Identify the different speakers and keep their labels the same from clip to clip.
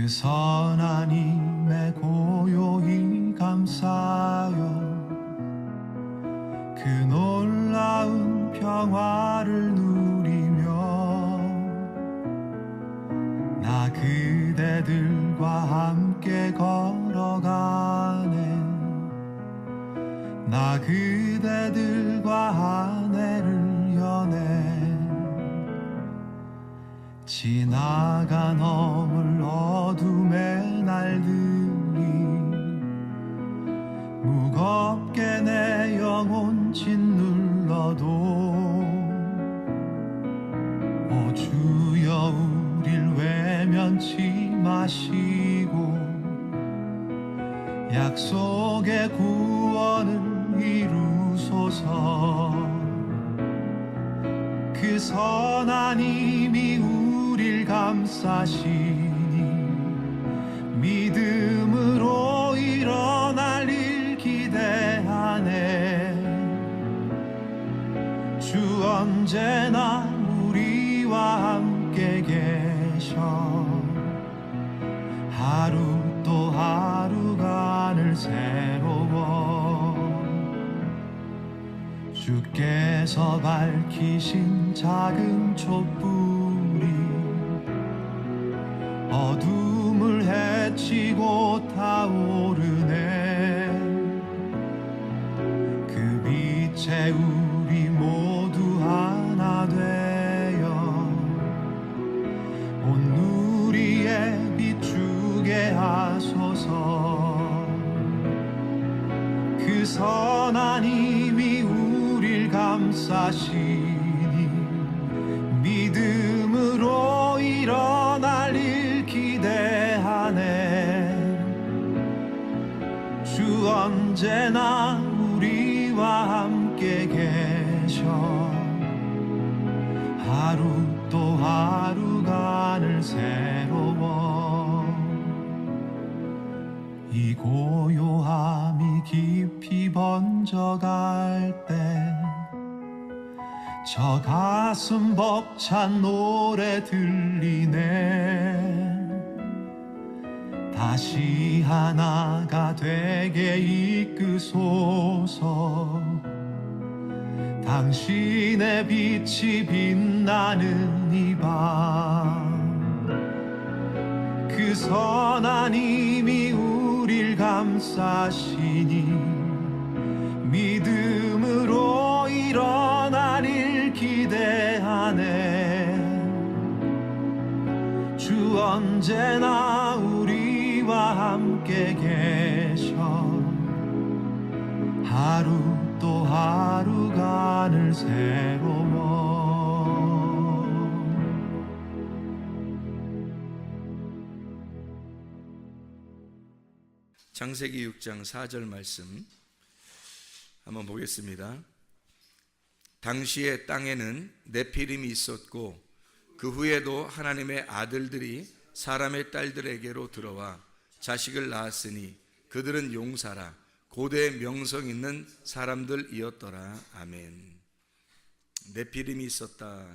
Speaker 1: 그 선한 힘에 고요히 감싸요. 그 놀라운 평화를 누리며 나 그대들과 함께 걸어가네. 나 그대들과 하늘을 여네. 지나가 넘을 어둠의 날들이 무겁게 내 영혼 짓눌러도 오 주여 우릴 외면치 마시고 약속의 구원을 이루소서. 그 선한 힘이 우릴 감싸시니 믿음으로 일어날 일 기대하네. 주 언제나 우리와 함께 계셔. 하루 또 하루가 늘 새로워. 주께서 밝히신 작은 촛불이 어둠을 헤치고 타오르네. 그 빛에 우리 모두 하나 되어 온 누리에 비추게 하소서. 그 선한 힘이 우릴 감싸시니 믿음으로 일어날 일 기대하네. 주 언제나 우리와 함께 계셔. 하루 또 하루가 늘 새로워. 이 고요함이 깊이 번져갈 때 저 가슴 벅찬 노래 들리네. 다시 하나가 되게 이끄소서. 당신의 빛이 빛나는 이 밤 그 선한 힘이 우릴 감싸시니 믿음으로 일어날 일 기대하네. 주 언제나 우리와 함께 계셔. 하루 또 하루가 늘 새로워.
Speaker 2: 창세기 6장 4절 말씀 한번 보겠습니다. 당시에 땅에는 네피림이 있었고 그 후에도 하나님의 아들들이 사람의 딸들에게로 들어와 자식을 낳았으니 그들은 용사라 고대 명성 있는 사람들이었더라. 아멘. 네피림이 있었다.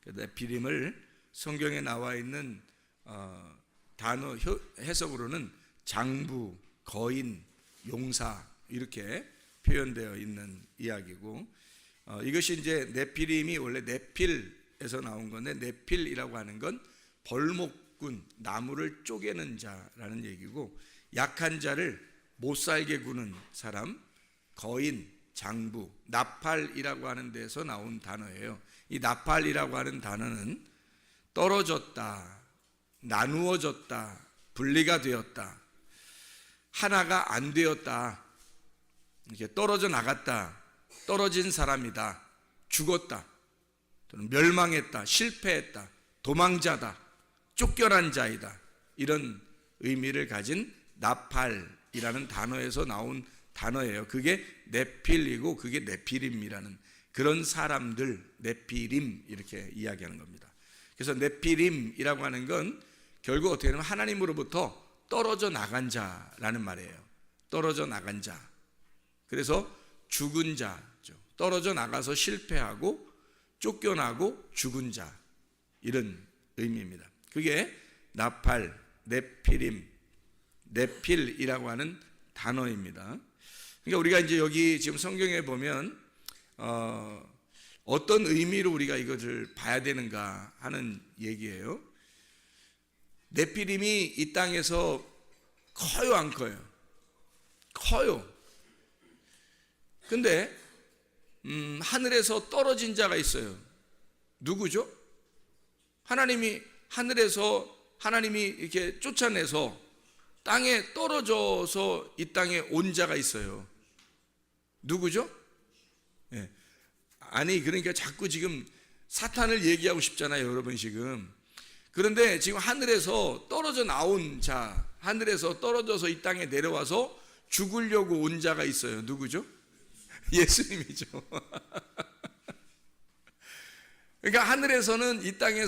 Speaker 2: 네피림을 성경에 나와 있는 단어 해석으로는 장부, 거인, 용사 이렇게 표현되어 있는 이야기고, 이것이 이제 네피림이 원래 네필에서 나온 건데, 네필이라고 하는 건 벌목꾼, 나무를 쪼개는 자라는 얘기고, 약한 자를 못 살게 구는 사람, 거인, 장부, 나팔이라고 하는 데서 나온 단어예요. 이 나팔이라고 하는 단어는 떨어졌다, 나누어졌다, 분리가 되었다, 하나가 안 되었다, 이렇게 떨어져 나갔다, 떨어진 사람이다, 죽었다, 또는 멸망했다, 실패했다, 도망자다, 쫓겨난 자이다, 이런 의미를 가진 나팔이라는 단어에서 나온 단어예요. 그게 네필이고 그게 네피림이라는 그런 사람들, 네피림 이렇게 이야기하는 겁니다. 그래서 네피림이라고 하는 건 결국 어떻게 보면 하나님으로부터 떨어져 나간 자라는 말이에요. 떨어져 나간 자. 그래서 죽은 자죠. 떨어져 나가서 실패하고 쫓겨나고 죽은 자, 이런 의미입니다. 그게 나팔, 네피림, 네필이라고 하는 단어입니다. 그러니까 우리가 이제 여기 지금 성경에 보면 어떤 의미로 우리가 이것을 봐야 되는가 하는 얘기예요. 네피림이 이 땅에서 커요, 안 커요? 커요. 근데 하늘에서 떨어진 자가 있어요. 누구죠? 하나님이 하늘에서 하나님이 이렇게 쫓아내서 땅에 떨어져서 이 땅에 온 자가 있어요. 누구죠? 예. 아니 그러니까 자꾸 지금 사탄을 얘기하고 싶잖아요, 여러분 지금. 그런데 지금 하늘에서 떨어져 나온 자, 하늘에서 떨어져서 이 땅에 내려와서 죽으려고 온 자가 있어요. 누구죠? 예수님이죠. 그러니까 하늘에서는 이 땅에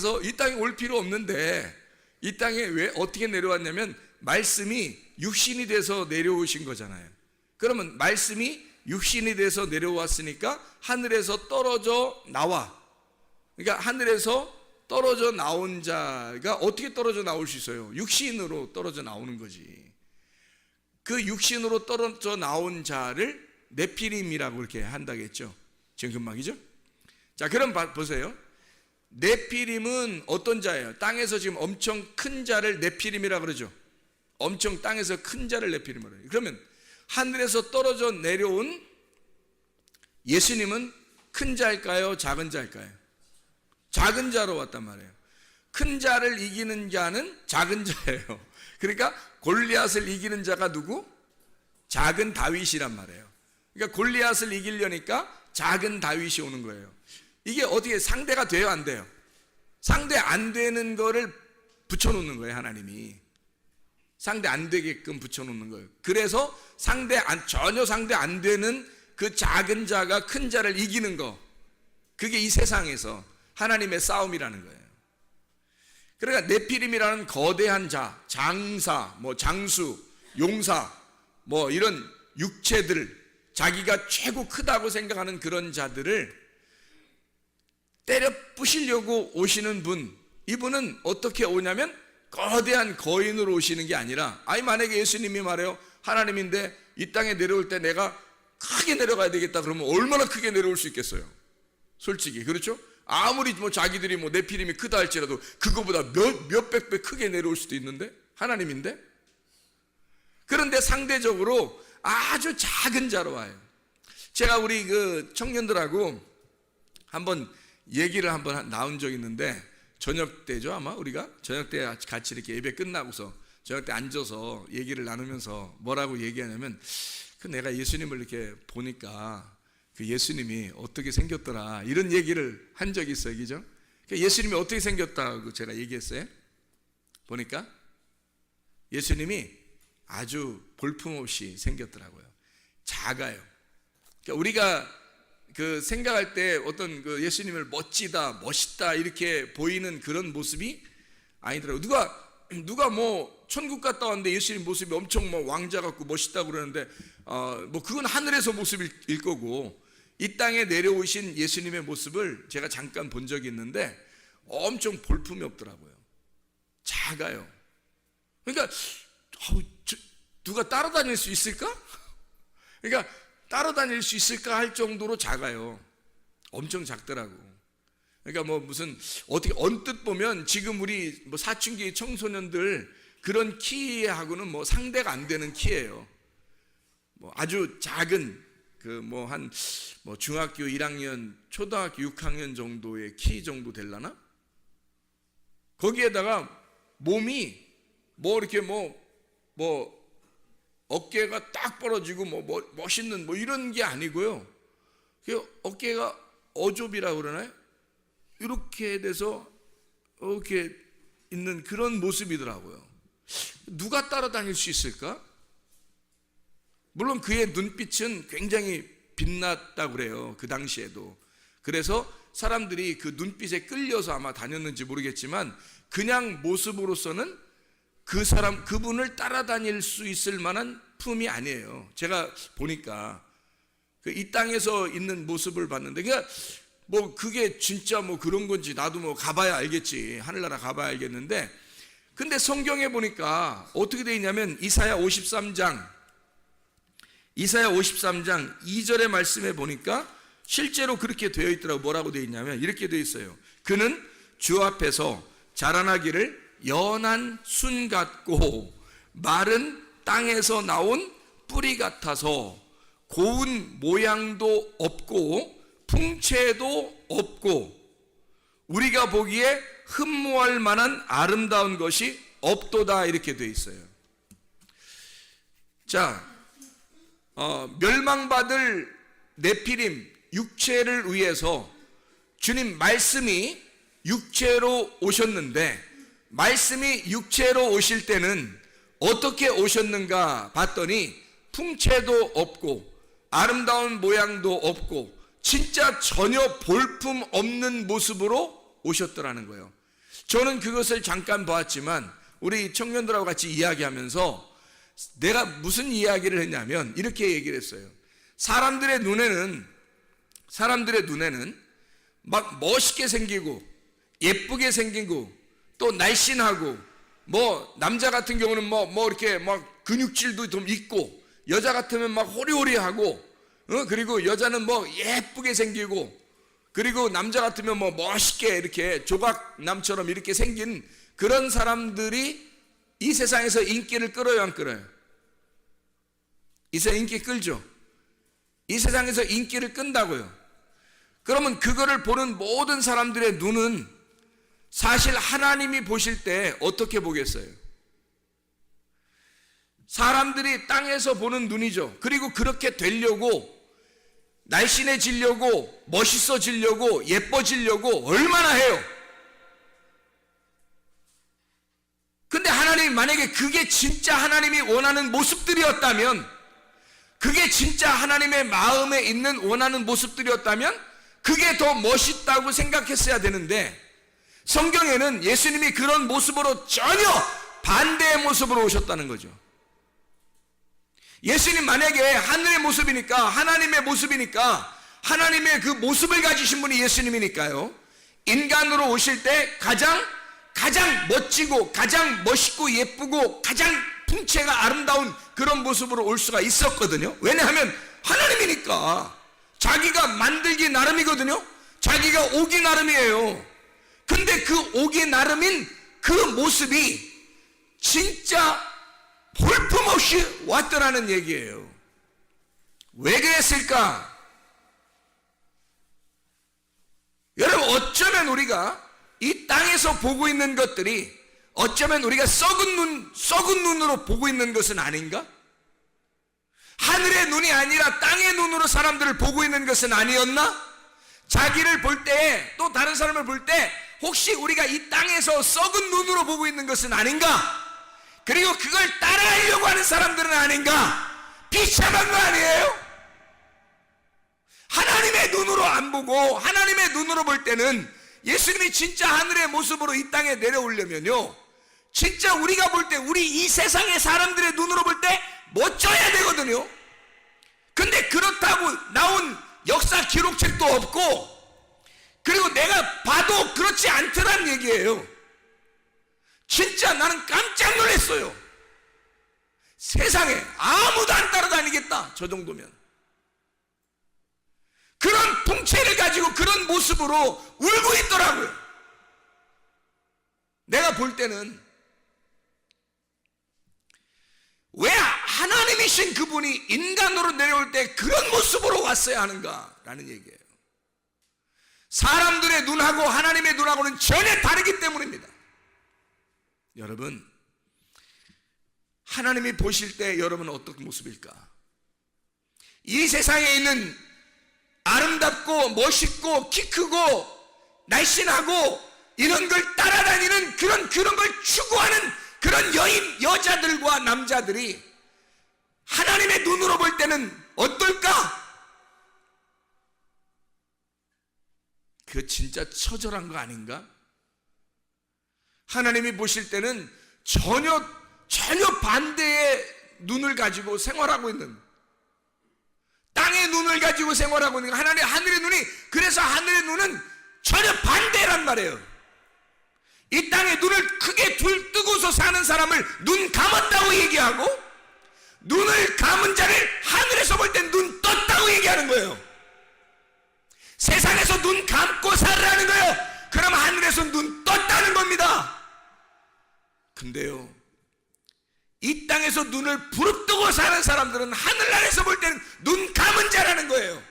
Speaker 2: 올 필요 없는데 이 땅에 왜 어떻게 내려왔냐면 말씀이 육신이 돼서 내려오신 거잖아요. 그러면 말씀이 육신이 돼서 내려왔으니까 하늘에서 떨어져 나와. 그러니까 하늘에서 떨어져 나온 자가 어떻게 떨어져 나올 수 있어요? 육신으로 떨어져 나오는 거지. 그 육신으로 떨어져 나온 자를 네피림이라고 이렇게 한다겠죠. 지금 금방이죠? 자, 그럼 보세요. 네피림은 어떤 자예요? 땅에서 지금 엄청 큰 자를 네피림이라고 그러죠. 엄청 땅에서 큰 자를 네피림이라고 그래요. 그러면 하늘에서 떨어져 내려온 예수님은 큰 자일까요? 작은 자일까요? 작은 자로 왔단 말이에요. 큰 자를 이기는 자는 작은 자예요. 그러니까 골리앗을 이기는 자가 누구? 작은 다윗이란 말이에요. 그러니까 골리앗을 이기려니까 작은 다윗이 오는 거예요. 이게 어떻게 상대가 돼요, 안 돼요? 상대 안 되는 거를 붙여놓는 거예요, 하나님이. 상대 안 되게끔 붙여놓는 거예요. 그래서 전혀 상대 안 되는 그 작은 자가 큰 자를 이기는 거, 그게 이 세상에서 하나님의 싸움이라는 거예요. 그러니까 네피림이라는 거대한 자, 장사, 장수, 용사, 이런 육체들, 자기가 최고 크다고 생각하는 그런 자들을 때려 부시려고 오시는 분, 이분은 어떻게 오냐면 거대한 거인으로 오시는 게 아니라, 만약에 예수님이 말해요, 하나님인데 이 땅에 내려올 때 내가 크게 내려가야 되겠다 그러면 얼마나 크게 내려올 수 있겠어요? 솔직히 그렇죠? 아무리 자기들이 네피림이 크다 할지라도 그거보다 몇백 배 크게 내려올 수도 있는데, 하나님인데. 그런데 상대적으로 아주 작은 자로 와요. 제가 우리 그 청년들하고 한번 얘기를 나온 적이 있는데, 저녁 때죠, 아마 우리가 저녁 때 같이 이렇게 예배 끝나고서 저녁 때 앉아서 얘기를 나누면서 뭐라고 얘기하냐면, 내가 예수님을 이렇게 보니까 그 예수님이 어떻게 생겼더라, 이런 얘기를 한 적이 있어요. 그죠? 예수님이 어떻게 생겼다고 제가 얘기했어요. 보니까 예수님이 아주 볼품없이 생겼더라고요. 작아요. 그러니까 우리가 그 생각할 때 어떤 그 예수님을 멋있다 이렇게 보이는 그런 모습이 아니더라고요. 누가 천국 갔다 왔는데 예수님 모습이 엄청 왕자 같고 멋있다고 그러는데 그건 하늘에서 모습일 거고, 이 땅에 내려오신 예수님의 모습을 제가 잠깐 본 적이 있는데 엄청 볼품이 없더라고요. 작아요. 그러니까 누가 따라다닐 수 있을까? 그러니까 따라다닐 수 있을까 할 정도로 작아요. 엄청 작더라고. 그러니까 어떻게 언뜻 보면 지금 우리 사춘기 청소년들 그런 키하고는 상대가 안 되는 키예요. 아주 작은 중학교 1학년, 초등학교 6학년 정도의 키 정도 될라나? 거기에다가 몸이 이렇게 어깨가 딱 벌어지고 멋있는 이런 게 아니고요. 어깨가 어좁이라고 그러나요? 이렇게 돼서 이렇게 있는 그런 모습이더라고요. 누가 따라다닐 수 있을까? 물론 그의 눈빛은 굉장히 빛났다고 그래요. 그 당시에도. 그래서 사람들이 그 눈빛에 끌려서 아마 다녔는지 모르겠지만, 그냥 모습으로서는 그분을 따라다닐 수 있을 만한 품이 아니에요. 제가 보니까 이 땅에서 있는 모습을 봤는데, 그러니까 그게 진짜 그런 건지 나도 가봐야 알겠지. 하늘나라 가봐야 알겠는데, 근데 성경에 보니까 어떻게 되어 있냐면 이사야 53장 2절의 말씀에 보니까 실제로 그렇게 되어 있더라고. 뭐라고 되어 있냐면 이렇게 되어 있어요. 그는 주 앞에서 자라나기를 연한 순 같고 마른 땅에서 나온 뿌리 같아서 고운 모양도 없고 풍채도 없고 우리가 보기에 흠모할 만한 아름다운 것이 없도다. 이렇게 되어 있어요. 자, 멸망받을 네피림 육체를 위해서 주님 말씀이 육체로 오셨는데, 말씀이 육체로 오실 때는 어떻게 오셨는가 봤더니 풍채도 없고 아름다운 모양도 없고 진짜 전혀 볼품 없는 모습으로 오셨더라는 거예요. 저는 그것을 잠깐 보았지만 우리 청년들하고 같이 이야기하면서 내가 무슨 이야기를 했냐면 이렇게 얘기를 했어요. 사람들의 눈에는 막 멋있게 생기고 예쁘게 생기고 또 날씬하고 뭐 남자 같은 경우는 뭐 이렇게 막 근육질도 좀 있고 여자 같으면 막 호리호리하고 그리고 여자는 뭐 예쁘게 생기고 그리고 남자 같으면 뭐 멋있게 이렇게 조각남처럼 이렇게 생긴 그런 사람들이 이 세상에서 인기를 끌어요, 안 끌어요? 이 세상 인기 끌죠? 이 세상에서 인기를 끈다고요. 그러면 그거를 보는 모든 사람들의 눈은 사실 하나님이 보실 때 어떻게 보겠어요? 사람들이 땅에서 보는 눈이죠. 그리고 그렇게 되려고 날씬해지려고 멋있어지려고 예뻐지려고 얼마나 해요. 근데 하나님이 만약에 그게 진짜 하나님이 원하는 모습들이었다면, 그게 진짜 하나님의 마음에 있는 원하는 모습들이었다면 그게 더 멋있다고 생각했어야 되는데, 성경에는 예수님이 그런 모습으로 전혀 반대의 모습으로 오셨다는 거죠. 예수님 만약에 하늘의 모습이니까, 하나님의 모습이니까, 하나님의 그 모습을 가지신 분이 예수님이니까요, 인간으로 오실 때 가장 멋지고 가장 멋있고 예쁘고 가장 풍채가 아름다운 그런 모습으로 올 수가 있었거든요. 왜냐하면 하나님이니까. 자기가 만들기 나름이거든요. 자기가 오기 나름이에요. 근데 그 오기 나름인 그 모습이 진짜 볼품없이 왔더라는 얘기예요. 왜 그랬을까? 여러분, 어쩌면 우리가 이 땅에서 보고 있는 것들이 어쩌면 우리가 썩은 눈으로 보고 있는 것은 아닌가? 하늘의 눈이 아니라 땅의 눈으로 사람들을 보고 있는 것은 아니었나? 자기를 볼 때, 또 다른 사람을 볼 때 혹시 우리가 이 땅에서 썩은 눈으로 보고 있는 것은 아닌가? 그리고 그걸 따라하려고 하는 사람들은 아닌가? 비참한 거 아니에요? 하나님의 눈으로 안 보고 하나님의 눈으로 볼 때는, 예수님이 진짜 하늘의 모습으로 이 땅에 내려오려면요, 진짜 우리가 볼 때, 우리 이 세상의 사람들의 눈으로 볼 때 멋져야 되거든요. 근데 그렇다고 나온 역사 기록책도 없고, 그리고 내가 봐도 그렇지 않더란 얘기예요. 진짜 나는 깜짝 놀랐어요. 세상에 아무도 안 따라다니겠다, 저 정도면. 그런 통째를 가지고 그런 모습으로 울고 있더라고요. 내가 볼 때는 왜 하나님이신 그분이 인간으로 내려올 때 그런 모습으로 왔어야 하는가라는 얘기예요. 사람들의 눈하고 하나님의 눈하고는 전혀 다르기 때문입니다. 여러분, 하나님이 보실 때 여러분은 어떤 모습일까? 이 세상에 있는 아름답고 멋있고 키 크고 날씬하고 이런 걸 따라다니는 그런 걸 추구하는 그런 여자들과 남자들이 하나님의 눈으로 볼 때는 어떨까? 그거 진짜 처절한 거 아닌가? 하나님이 보실 때는 전혀 반대의 눈을 가지고 생활하고 있는, 땅의 눈을 가지고 생활하고 있는 하나님의 하늘의 눈이, 그래서 하늘의 눈은 전혀 반대란 말이에요. 이 땅에 눈을 크게 뜨고서 사는 사람을 눈 감았다고 얘기하고, 눈을 감은 자를 하늘에서 볼 땐 눈 떴다고 얘기하는 거예요. 세상에서 눈 감고 살라는 거예요. 그럼 하늘에서 눈 떴다는 겁니다. 근데요, 이 땅에서 눈을 부릅뜨고 사는 사람들은 하늘나라에서 볼 때는 눈 감은 자라는 거예요.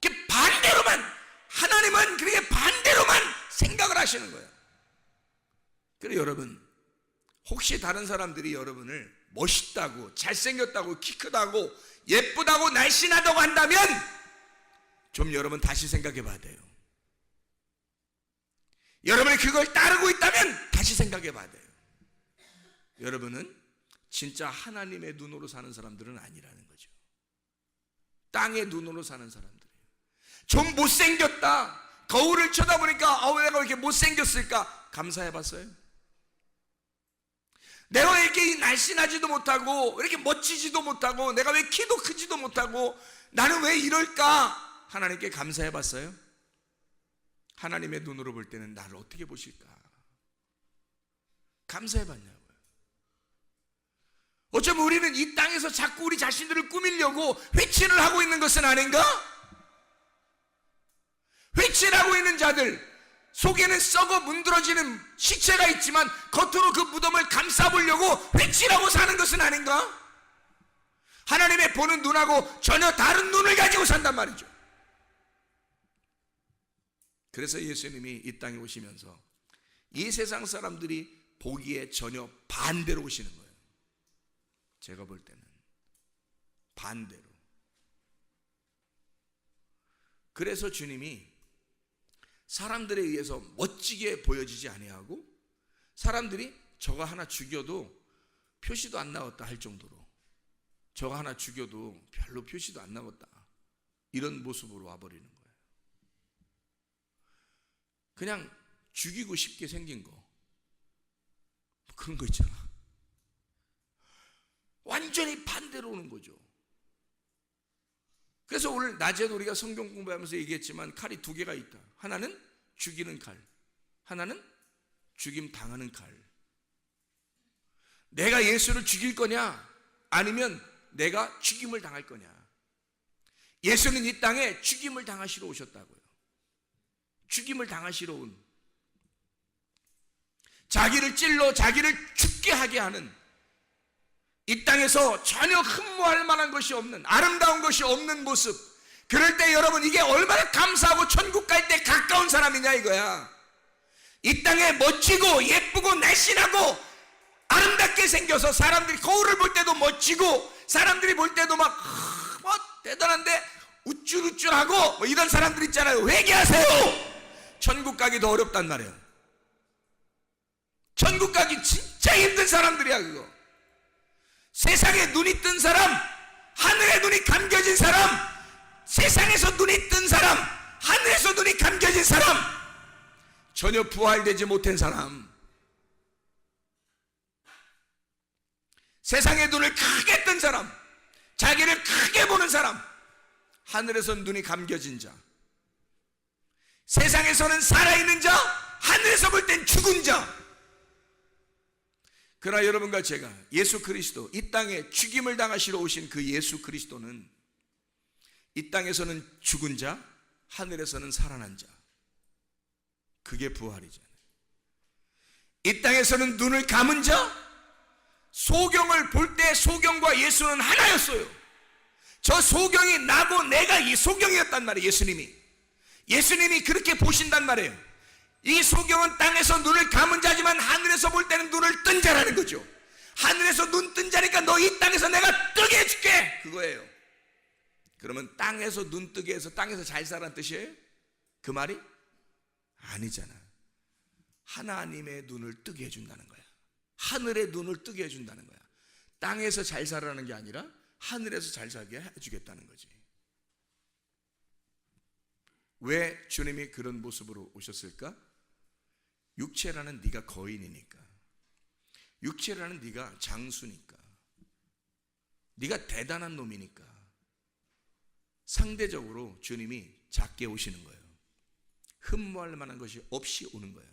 Speaker 2: 이렇게 반대로만, 하나님은 그렇게 반대로만 생각을 하시는 거예요. 그래서 여러분, 혹시 다른 사람들이 여러분을 멋있다고, 잘생겼다고, 키 크다고, 예쁘다고, 날씬하다고 한다면 좀 여러분 다시 생각해 봐야 돼요. 여러분이 그걸 따르고 있다면 다시 생각해 봐야 돼요. 여러분은 진짜 하나님의 눈으로 사는 사람들은 아니라는 거죠. 땅의 눈으로 사는 사람들이에요. 좀 못생겼다, 거울을 쳐다보니까 왜 내가 이렇게 못생겼을까? 감사해 봤어요? 내가 왜 이렇게 날씬하지도 못하고, 이렇게 멋지지도 못하고, 내가 왜 키도 크지도 못하고, 나는 왜 이럴까? 하나님께 감사해 봤어요? 하나님의 눈으로 볼 때는 나를 어떻게 보실까? 감사해 봤냐고요. 어쩌면 우리는 이 땅에서 자꾸 우리 자신들을 꾸미려고 회치를 하고 있는 것은 아닌가? 회치를 하고 있는 자들, 속에는 썩어 문드러지는 시체가 있지만 겉으로 그 무덤을 감싸보려고 회치라고 사는 것은 아닌가? 하나님의 보는 눈하고 전혀 다른 눈을 가지고 산단 말이죠. 그래서 예수님이 이 땅에 오시면서 이 세상 사람들이 보기에 전혀 반대로 오시는 거예요. 제가 볼 때는 반대로. 그래서 주님이 사람들에 의해서 멋지게 보여지지 아니하고, 사람들이 저거 하나 죽여도 표시도 안 나왔다 할 정도로, 저거 하나 죽여도 별로 표시도 안 나왔다, 이런 모습으로 와버리는 거예요. 그냥 죽이고 싶게 생긴 거, 그런 거 있잖아. 완전히 반대로 오는 거죠. 그래서 오늘 낮에도 우리가 성경 공부하면서 얘기했지만 칼이 두 개가 있다. 하나는 죽이는 칼, 하나는 죽임 당하는 칼. 내가 예수를 죽일 거냐, 아니면 내가 죽임을 당할 거냐. 예수는 이 땅에 죽임을 당하시러 오셨다고요. 죽임을 당하시러 온, 자기를 찔러 자기를 죽게 하게 하는, 이 땅에서 전혀 흠모할 만한 것이 없는, 아름다운 것이 없는 모습. 그럴 때 여러분, 이게 얼마나 감사하고 천국 갈 때 가까운 사람이냐 이거야. 이 땅에 멋지고 예쁘고 날씬하고 아름답게 생겨서 사람들이 거울을 볼 때도 멋지고, 사람들이 볼 때도 막 대단한데 우쭐우쭐하고 뭐 이런 사람들 있잖아요. 회개하세요. 천국 가기 더 어렵단 말이에요. 천국 가기 진짜 힘든 사람들이야 그거. 세상에 눈이 뜬 사람, 하늘에 눈이 감겨진 사람, 세상에서 눈이 뜬 사람, 하늘에서 눈이 감겨진 사람, 전혀 부활되지 못한 사람, 세상의 눈을 크게 뜬 사람, 자기를 크게 보는 사람, 하늘에서 눈이 감겨진 자, 세상에서는 살아있는 자, 하늘에서 볼 땐 죽은 자. 그러나 여러분과 제가 예수 그리스도, 이 땅에 죽임을 당하시러 오신 그 예수 그리스도는 이 땅에서는 죽은 자, 하늘에서는 살아난 자. 그게 부활이잖아요. 이 땅에서는 눈을 감은 자, 소경을 볼 때 소경과 예수는 하나였어요. 저 소경이 나고 내가 이 소경이었단 말이에요. 예수님이 그렇게 보신단 말이에요. 이 소경은 땅에서 눈을 감은 자지만 하늘에서 볼 때는 눈을 뜬 자라는 거죠. 하늘에서 눈 뜬 자니까 너 이 땅에서 내가 뜨게 해줄게, 그거예요. 그러면 땅에서 눈 뜨게 해서 땅에서 잘 살라는 뜻이에요? 그 말이? 아니잖아. 하나님의 눈을 뜨게 해준다는 거야. 하늘의 눈을 뜨게 해준다는 거야. 땅에서 잘 살라는 게 아니라 하늘에서 잘 살게 해주겠다는 거지. 왜 주님이 그런 모습으로 오셨을까? 육체라는 네가 거인이니까, 육체라는 네가 장수니까, 네가 대단한 놈이니까 상대적으로 주님이 작게 오시는 거예요. 흠모할 만한 것이 없이 오는 거예요.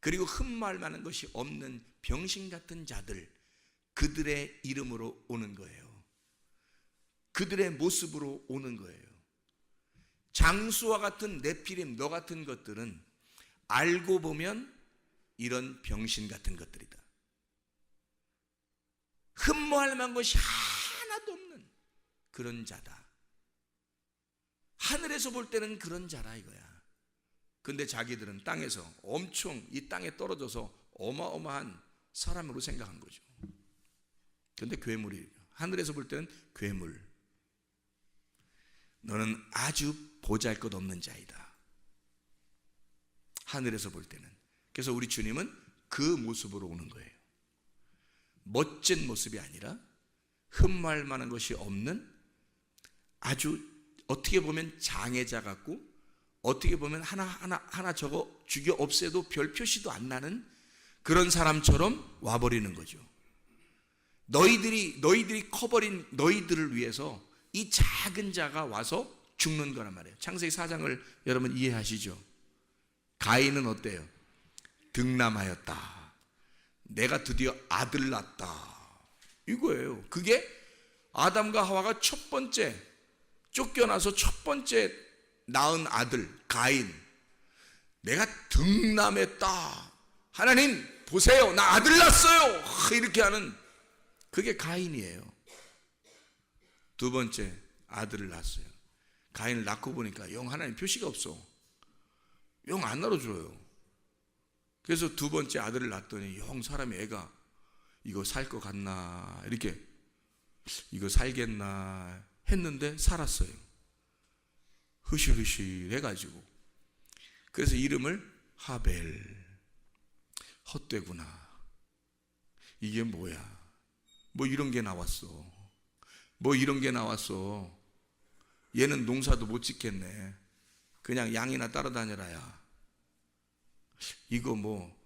Speaker 2: 그리고 흠말 만한 것이 없는 병신 같은 자들, 그들의 이름으로 오는 거예요. 그들의 모습으로 오는 거예요. 장수와 같은 네피림, 너 같은 것들은 알고 보면 이런 병신 같은 것들이다. 흠모할 만한 것이 하나도 없는 그런 자다. 하늘에서 볼 때는 그런 자라 이거야. 근데 자기들은 땅에서 엄청 이 땅에 떨어져서 어마어마한 사람으로 생각한 거죠. 근데 괴물이에요. 하늘에서 볼 때는 괴물. 너는 아주 보잘것없는 자이다. 하늘에서 볼 때는. 그래서 우리 주님은 그 모습으로 오는 거예요. 멋진 모습이 아니라 흠모할 만한 것이 없는 아주 어떻게 보면 장애자 같고 어떻게 보면 하나 저거 죽여 없애도 별 표시도 안 나는 그런 사람처럼 와버리는 거죠. 너희들이 커버린 너희들을 위해서 이 작은 자가 와서 죽는 거란 말이에요. 창세기 4장을 여러분 이해하시죠? 가인은 어때요? 득남하였다. 내가 드디어 아들 낳았다. 이거예요. 그게 아담과 하와가 첫 번째 쫓겨나서 첫 번째 낳은 아들 가인. 내가 득남했다. 하나님 보세요, 나 아들 낳았어요. 이렇게 하는 그게 가인이에요. 두 번째 아들을 낳았어요. 가인을 낳고 보니까 영 하나님 표시가 없어. 영 안 낳아줘요. 그래서 두 번째 아들을 낳았더니 영 사람이 애가 이거 살 것 같나 이렇게 이거 살겠나 했는데 살았어요. 흐실흐실 해가지고. 그래서 이름을 하벨. 헛되구나. 이게 뭐야? 뭐 이런 게 나왔어. 뭐 이런 게 나왔어. 얘는 농사도 못 짓겠네. 그냥 양이나 따라다녀라야. 이거 뭐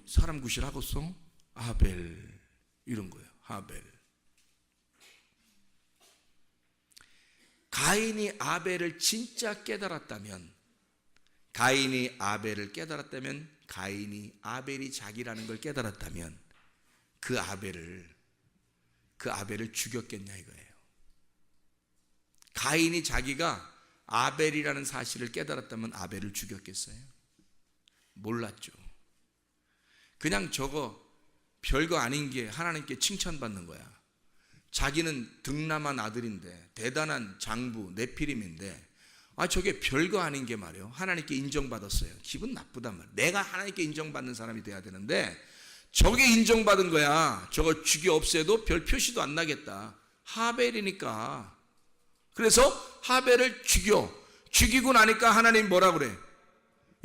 Speaker 2: 사람 구실하겠어? 하벨. 이런 거예요. 하벨. 가인이 아벨을 진짜 깨달았다면, 가인이 아벨을 깨달았다면, 가인이 아벨이 자기라는 걸 깨달았다면 그 아벨을 죽였겠냐 이거예요. 가인이 자기가 아벨이라는 사실을 깨달았다면 아벨을 죽였겠어요? 몰랐죠. 그냥 저거 별거 아닌 게 하나님께 칭찬받는 거야. 자기는 득남한 아들인데 대단한 장부 네피림인데 저게 별거 아닌 게 말이에요. 하나님께 인정받았어요. 기분 나쁘단 말이에요. 내가 하나님께 인정받는 사람이 돼야 되는데 저게 인정받은 거야. 저거 죽여 없애도 별 표시도 안 나겠다. 하벨이니까. 그래서 하벨을 죽이고 나니까 하나님 뭐라 그래?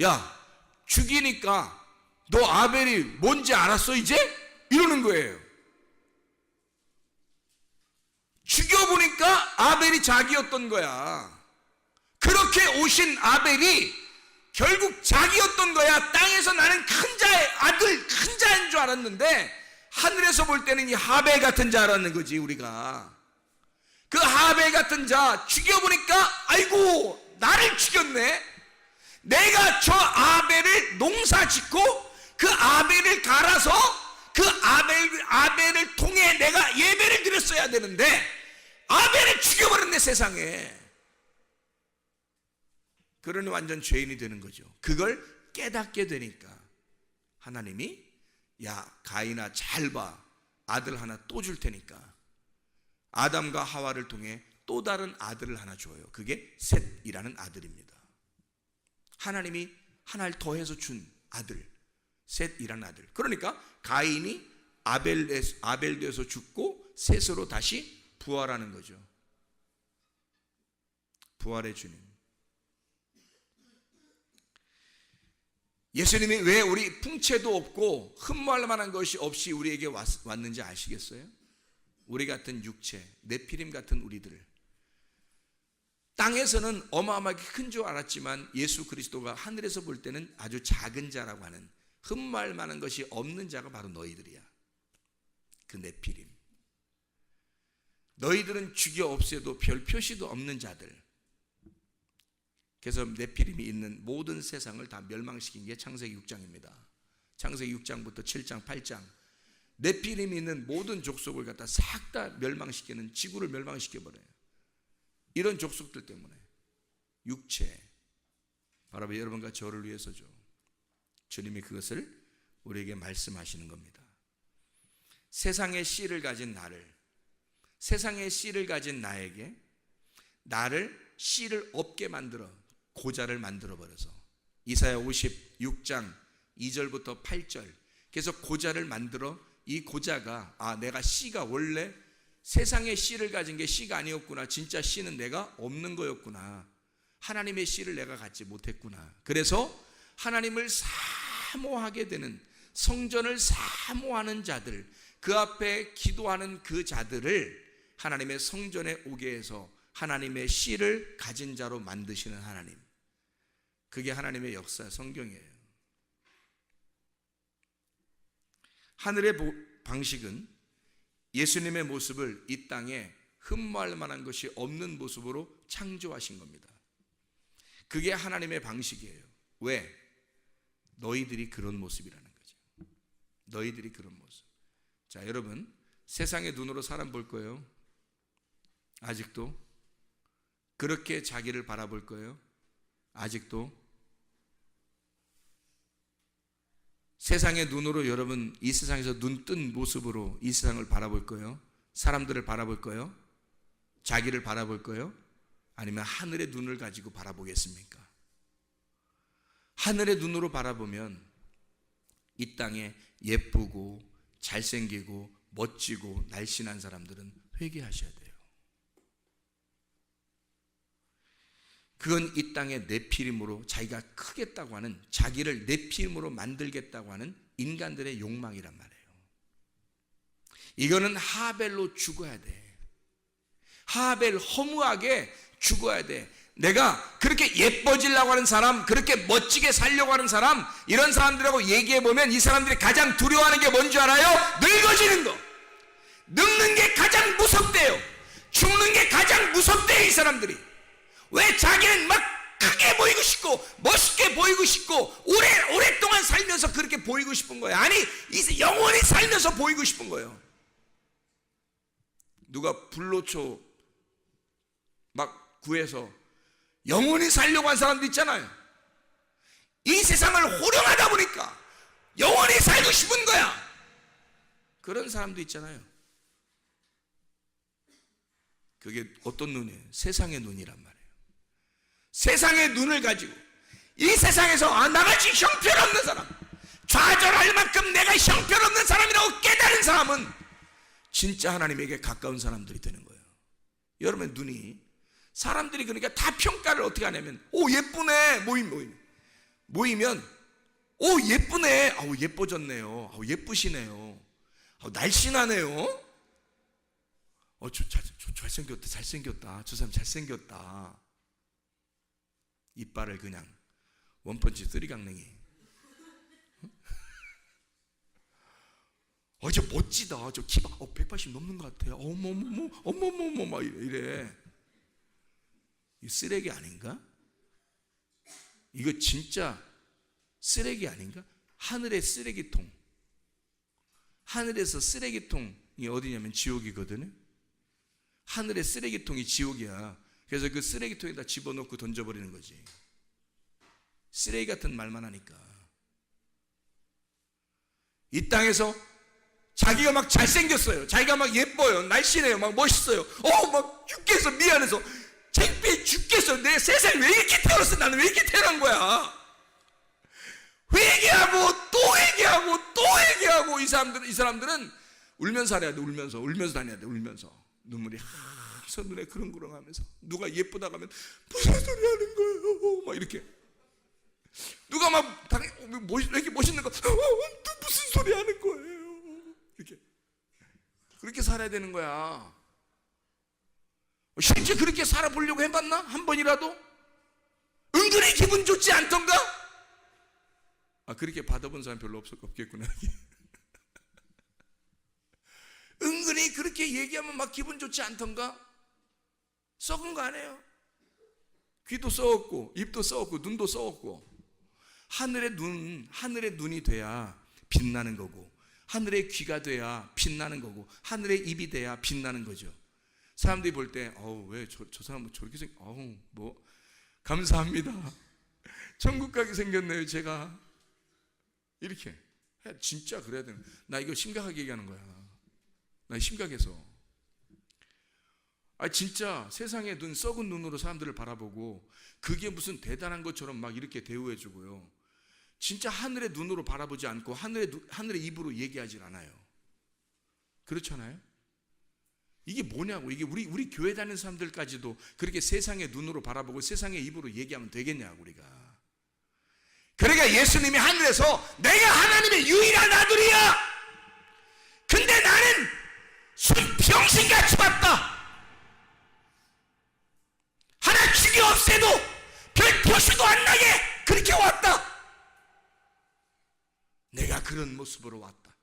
Speaker 2: 야, 죽이니까 너 아벨이 뭔지 알았어 이제? 이러는 거예요. 죽여보니까 아벨이 자기였던 거야. 그렇게 오신 아벨이 결국 자기였던 거야. 땅에서 나는 큰 자의 아들, 큰 자인 줄 알았는데 하늘에서 볼 때는 이 하벨 같은 자 알았는 거지 우리가. 그 하벨 같은 자 죽여보니까 아이고 나를 죽였네. 내가 저 아벨을 농사 짓고 그 아벨을 갈아서 그 아벨을 통해 내가 예배를 드렸어야 되는데 아벨을 죽여버렸네 세상에. 그러니 완전 죄인이 되는 거죠. 그걸 깨닫게 되니까 하나님이 야 가인아 잘 봐. 아들 하나 또 줄 테니까 아담과 하와를 통해 또 다른 아들을 하나 줘요. 그게 셋이라는 아들입니다. 하나님이 하나를 더해서 준 아들, 셋이라는 아들. 그러니까 가인이 아벨에서 죽고 셋으로 다시 부활하는 거죠. 부활의 주님. 예수님이 왜 우리 풍채도 없고 흠모할 만한 것이 없이 우리에게 왔는지 아시겠어요? 우리 같은 육체, 네피림 같은 우리들을 땅에서는 어마어마하게 큰 줄 알았지만 예수 그리스도가 하늘에서 볼 때는 아주 작은 자라고 하는 흠모할 만한 것이 없는 자가 바로 너희들이야. 그 네피림. 너희들은 죽여 없애도 별 표시도 없는 자들. 그래서 네피림이 있는 모든 세상을 다 멸망시킨 게 창세기 6장입니다. 창세기 6장부터 7장, 8장 네피림이 있는 모든 족속을 갖다 싹 다 멸망시키는, 지구를 멸망시켜버려요. 이런 족속들 때문에 육체, 바로 여러분과 저를 위해서죠. 주님이 그것을 우리에게 말씀하시는 겁니다. 세상의 씨를 가진 나를, 세상의 씨를 가진 나에게 나를 씨를 없게 만들어 고자를 만들어 버려서, 이사야 56장 2절부터 8절, 그래서 고자를 만들어, 이 고자가 내가 씨가 원래 세상의 씨를 가진 게 씨가 아니었구나, 진짜 씨는 내가 없는 거였구나, 하나님의 씨를 내가 갖지 못했구나. 그래서 하나님을 사모하게 되는, 성전을 사모하는 자들, 그 앞에 기도하는 그 자들을 하나님의 성전에 오게 해서 하나님의 씨를 가진 자로 만드시는 하나님, 그게 하나님의 역사, 성경이에요. 하늘의 방식은 예수님의 모습을 이 땅에 흠모할 만한 것이 없는 모습으로 창조하신 겁니다. 그게 하나님의 방식이에요. 왜? 너희들이 그런 모습이라는 거죠. 너희들이 그런 모습. 자, 여러분, 세상의 눈으로 사람 볼 거예요? 아직도? 그렇게 자기를 바라볼 거예요? 아직도? 세상의 눈으로 여러분 이 세상에서 눈 뜬 모습으로 이 세상을 바라볼 거예요? 사람들을 바라볼 거예요? 자기를 바라볼 거예요? 아니면 하늘의 눈을 가지고 바라보겠습니까? 하늘의 눈으로 바라보면 이 땅에 예쁘고 잘생기고 멋지고 날씬한 사람들은 회개하셔야 돼요. 그건 이 땅의 네피림으로 자기가 크겠다고 하는, 자기를 네피림으로 만들겠다고 하는 인간들의 욕망이란 말이에요. 이거는 하벨로 죽어야 돼. 하벨, 허무하게 죽어야 돼. 내가 그렇게 예뻐지려고 하는 사람, 그렇게 멋지게 살려고 하는 사람, 이런 사람들하고 얘기해보면 이 사람들이 가장 두려워하는 게 뭔지 알아요? 늙어지는 거. 늙는 게 가장 무섭대요. 죽는 게 가장 무섭대요, 이 사람들이. 왜? 자기는 막 크게 보이고 싶고 멋있게 보이고 싶고 오랫동안 살면서 그렇게 보이고 싶은 거예요. 아니, 영원히 살면서 보이고 싶은 거예요. 누가 불로초 막 구해서 영원히 살려고 한 사람도 있잖아요. 이 세상을 호령하다 보니까 영원히 살고 싶은 거야. 그런 사람도 있잖아요. 그게 어떤 눈이에요? 세상의 눈이란 말이에요. 세상의 눈을 가지고 이 세상에서 나같이 형편없는 사람, 좌절할 만큼 내가 형편없는 사람이라고 깨달은 사람은 진짜 하나님에게 가까운 사람들이 되는 거예요. 여러분의 눈이, 사람들이 그러니까 다 평가를 어떻게 하냐면, 오 예쁘네, 모이면 오 예쁘네, 아우 예뻐졌네요, 아우 예쁘시네요, 아우 날씬하네요, 잘생겼다, 저 사람 잘생겼다. 이빨을 그냥 원펀치 쓰리강냉이. 저 멋지다, 저 키가 180 넘는 것 같아, 어머머머 막 이래. 이 쓰레기 아닌가? 이거 진짜 쓰레기 아닌가? 하늘의 쓰레기통, 하늘에서 쓰레기통이 어디냐면 지옥이거든요. 하늘의 쓰레기통이 지옥이야. 그래서 그 쓰레기통에다 집어넣고 던져버리는 거지. 쓰레기 같은 말만 하니까. 이 땅에서 자기가 막 잘생겼어요, 자기가 막 예뻐요, 날씬해요, 막 멋있어요, 막 죽겠어, 미안해서 창피해 죽겠어, 내 세상에 왜 이렇게 태어났어, 나는 왜 이렇게 태어난 거야. 회개하고 또 회개하고 또 회개하고, 이 사람들은 울면서 살아야 돼. 울면서 다녀야 돼. 울면서 눈물이 항상 눈에 그렁그렁하면서, 누가 예쁘다고 하면 무슨 소리 하는 거예요, 막 이렇게. 누가 막 왜 이렇게 멋있는 거, 또 무슨 소리 하는 거예요, 이렇게. 그렇게 살아야 되는 거야. 실제 그렇게 살아보려고 해봤나? 한 번이라도? 은근히 기분 좋지 않던가? 그렇게 받아본 사람 별로 없겠구나. 은근히 그렇게 얘기하면 막 기분 좋지 않던가? 썩은 거 아니에요? 귀도 썩었고 입도 썩었고 눈도 썩었고, 하늘의 눈이 돼야 빛나는 거고, 하늘의 귀가 돼야 빛나는 거고, 하늘의 입이 돼야 빛나는 거죠. 사람들이 볼 때 왜 저 사람은 저렇게 뭐 감사합니다, 천국 가게 생겼네요 제가, 이렇게 진짜 그래야 되는. 나 이거 심각하게 얘기하는 거야. 나 심각해서. 진짜 세상의 썩은 눈으로 사람들을 바라보고 그게 무슨 대단한 것처럼 막 이렇게 대우해 주고요, 진짜 하늘의 눈으로 바라보지 않고 하늘의 입으로 얘기하질 않아요. 그렇잖아요? 이게 뭐냐고. 이게 우리 교회 다니는 사람들까지도 그렇게 세상의 눈으로 바라보고 세상의 입으로 얘기하면 되겠냐고 우리가. 그러니까 예수님이 하늘에서 내가 하나님의 유일한 아들이야, 근데 나는 병신같이 왔다, 하나 죽여 없애도 별 표시도 안 나게 그렇게 왔다, 내가 그런 모습으로 왔다.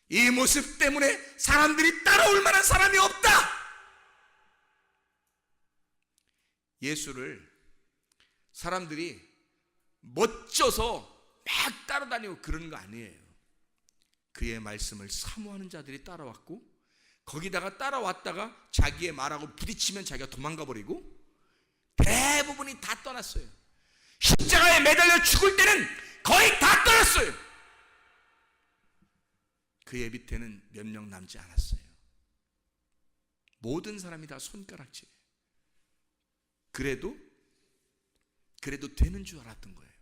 Speaker 2: 이 모습 때문에 사람들이 따라올 만한 사람이 없다. 예수를 사람들이 멋져서 막 따라다니고 그런 거 아니에요. 그의 말씀을 사모하는 자들이 따라왔고, 거기다가 따라왔다가 자기의 말하고 부딪히면 자기가 도망가 버리고, 대부분이 다 떠났어요. 십자가에 매달려 죽을 때는 거의 다 떠났어요. 그의 밑에는 몇 명 남지 않았어요. 모든 사람이 다 손가락질. 그래도 되는 줄 알았던 거예요.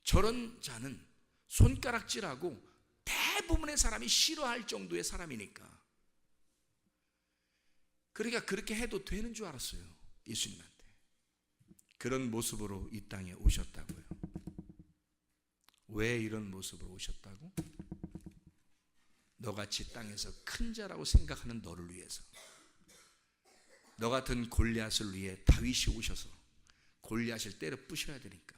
Speaker 2: 저런 자는 손가락질하고 대부분의 사람이 싫어할 정도의 사람이니까. 그러니까 그렇게 해도 되는 줄 알았어요, 예수님한테. 그런 모습으로 이 땅에 오셨다고요. 왜 이런 모습으로 오셨다고? 너같이 땅에서 큰 자라고 생각하는 너를 위해서. 너 같은 골리앗을 위해 다윗이 오셔서 골리앗을 때려 부셔야 되니까,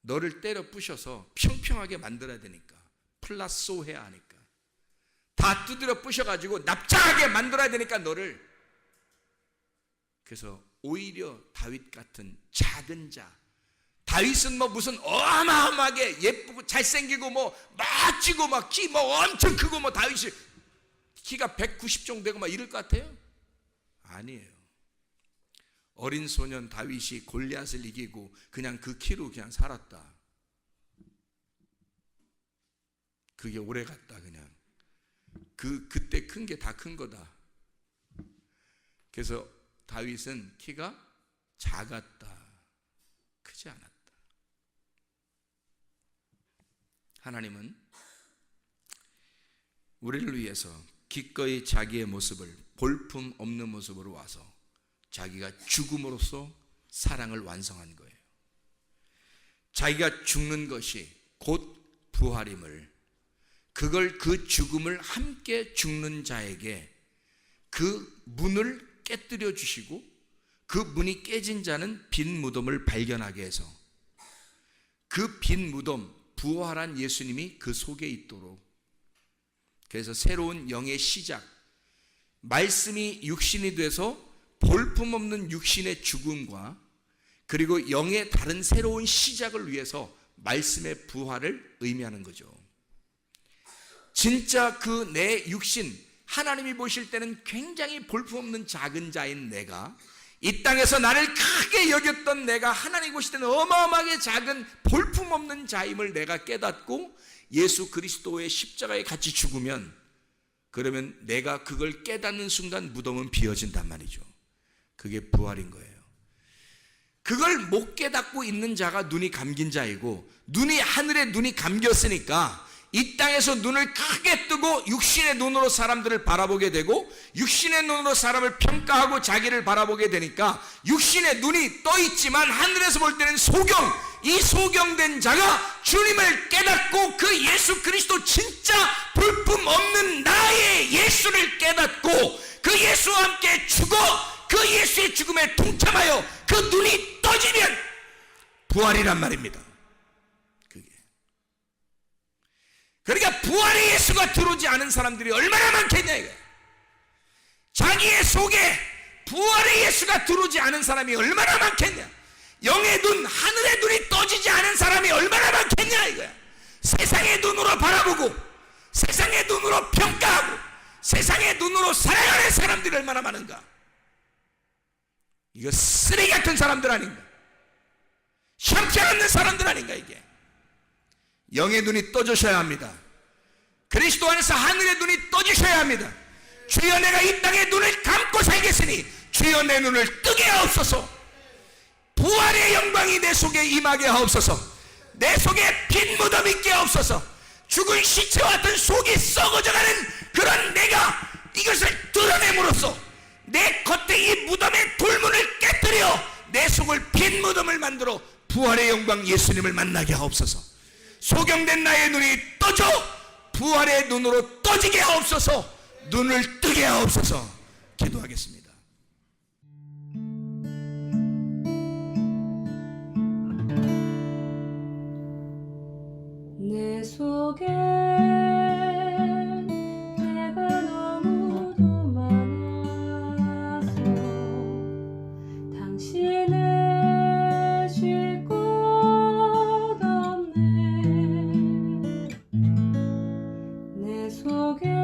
Speaker 2: 너를 때려 부셔서 평평하게 만들어야 되니까, 플라소해야 하니까, 다 두드려 부셔가지고 납작하게 만들어야 되니까 너를. 그래서 오히려 다윗 같은 작은 자, 다윗은 뭐 무슨 어마어마하게 예쁘고 잘생기고 뭐 멋지고 막 키 뭐 엄청 크고 뭐 다윗이 키가 190 정도 되고 막 이럴 것 같아요? 아니에요. 어린 소년 다윗이 골리앗을 이기고 그냥 그 키로 그냥 살았다. 그게 오래 갔다. 그냥 그때 큰 게 다 큰 거다. 그래서 다윗은 키가 작았다, 크지 않았다. 하나님은 우리를 위해서 기꺼이 자기의 모습을 볼품 없는 모습으로 와서 자기가 죽음으로써 사랑을 완성한 거예요. 자기가 죽는 것이 곧 부활임을, 그걸 그 죽음을 함께 죽는 자에게 그 문을 깨뜨려 주시고, 그 문이 깨진 자는 빈 무덤을 발견하게 해서 그 빈 무덤, 부활한 예수님이 그 속에 있도록, 그래서 새로운 영의 시작, 말씀이 육신이 돼서 볼품없는 육신의 죽음과 그리고 영의 다른 새로운 시작을 위해서 말씀의 부활을 의미하는 거죠. 진짜 그 내 육신, 하나님이 보실 때는 굉장히 볼품없는 작은 자인 내가, 이 땅에서 나를 크게 여겼던 내가 하나님 보실 때는 어마어마하게 작은 볼품없는 자임을 내가 깨닫고 예수 그리스도의 십자가에 같이 죽으면, 그러면 내가 그걸 깨닫는 순간 무덤은 비어진단 말이죠. 그게 부활인 거예요. 그걸 못 깨닫고 있는 자가 눈이 감긴 자이고, 하늘에 눈이 감겼으니까 이 땅에서 눈을 크게 뜨고 육신의 눈으로 사람들을 바라보게 되고, 육신의 눈으로 사람을 평가하고 자기를 바라보게 되니까 육신의 눈이 떠 있지만 하늘에서 볼 때는 이 소경된 자가 주님을 깨닫고 그 예수 그리스도 진짜 볼품 없는 나의 예수를 깨닫고 그 예수와 함께 죽어 그 예수의 죽음에 동참하여 그 눈이 떠지면 부활이란 말입니다. 그러니까 부활의 예수가 들어오지 않은 사람들이 얼마나 많겠냐 이거야. 자기의 속에 부활의 예수가 들어오지 않은 사람이 얼마나 많겠냐. 영의 눈, 하늘의 눈이 떠지지 않은 사람이 얼마나 많겠냐 이거야. 세상의 눈으로 바라보고 세상의 눈으로 평가하고 세상의 눈으로 살아가는 사람들이 얼마나 많은가. 이거 쓰레기 같은 사람들 아닌가. 형편없는 사람들 아닌가. 이게 영의 눈이 떠주셔야 합니다. 그리스도 안에서 하늘의 눈이 떠주셔야 합니다. 주여 내가 이 땅의 눈을 감고 살겠으니 주여 내 눈을 뜨게 하옵소서. 부활의 영광이 내 속에 임하게 하옵소서. 내 속에 빈 무덤 있게 하옵소서. 죽은 시체와 같은 속이 썩어져가는 그런 내가 이것을 드러냄으로써 내 겉에 이 무덤의 돌문을 깨뜨려 내 속을 빈 무덤을 만들어 부활의 영광 예수님을 만나게 하옵소서. 소경된 나의 눈이 떠져 부활의 눈으로 떠지게 하옵소서. 눈을 뜨게 하옵소서. 기도하겠습니다.
Speaker 3: 내 속에 내가 너무도 많아서 당신을 쉴 곳 없네. 내 속에